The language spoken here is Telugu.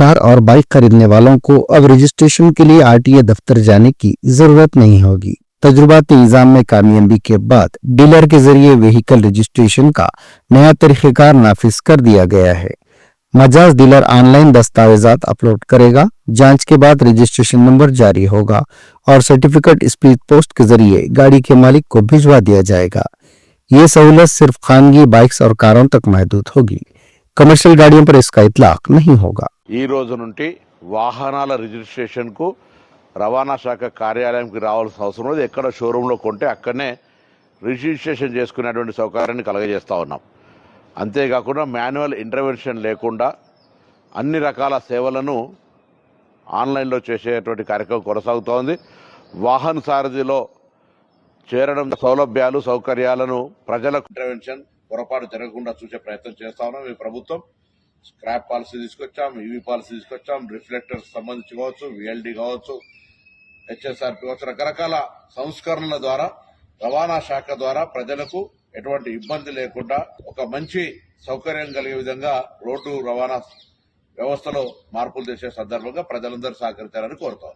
कार और बाइक खरीदने वालों को अब रजिस्ट्रेशन के लिए आरटीए दफ्तर जाने की जरूरत नहीं होगी। तजुर्बाती निज़ाम में कामयाबी के बाद डीलर के जरिए व्हीकल रजिस्ट्रेशन का नया तरीक़ेकार नाफिज कर दिया गया है। मजाज डीलर ऑनलाइन दस्तावेजात अपलोड करेगा, जांच के बाद रजिस्ट्रेशन नंबर जारी होगा और सर्टिफिकेट स्पीड पोस्ट के जरिए गाड़ी के मालिक को भिजवा दिया जाएगा। ये सहूलत सिर्फ खानगी बाइक्स और कारों तक महदूद होगी। कमर्शियल गाड़ियों पर इसका इतलाक नहीं होगा। ఈ రోజు నుండి వాహనాల రిజిస్ట్రేషన్ కు రవాణా శాఖ కార్యాలయంకి రావాల్సిన అవసరం లేదు. ఎక్కడ షోరూంలో కొంటే అక్కడనే రిజిస్ట్రేషన్ చేసుకునేటువంటి సౌకర్యాన్ని కలగజేస్తా ఉన్నాం. అంతేకాకుండా మాన్యువల్ ఇంటర్వెన్షన్ లేకుండా అన్ని రకాల సేవలను ఆన్లైన్లో చేసేటువంటి కార్యక్రమం కొనసాగుతోంది. వాహన సారథిలో చేరడం సౌలభ్యాలు సౌకర్యాలను ప్రజలకు ఇంటర్వెన్షన్ పొరపాటు జరగకుండా చూసే ప్రయత్నం చేస్తా ఉన్నాం. ఈ ప్రభుత్వం స్క్రాప్ పాలసీ తీసుకొచ్చాం, ఈవీ పాలసీ తీసుకొచ్చాం, రిఫ్లెక్టర్స్ సంబంధించి కావచ్చు, విఎల్డి కావచ్చు, హెచ్ఎస్ఆర్పి కావచ్చు, రకరకాల సంస్కరణల ద్వారా రవాణా శాఖ ద్వారా ప్రజలకు ఎటువంటి ఇబ్బంది లేకుండా ఒక మంచి సౌకర్యం కలిగే విధంగా రోడ్డు రవాణా వ్యవస్థలో మార్పులు చేసే సందర్భంగా ప్రజలందరూ సహకరించాలని కోరుతాం.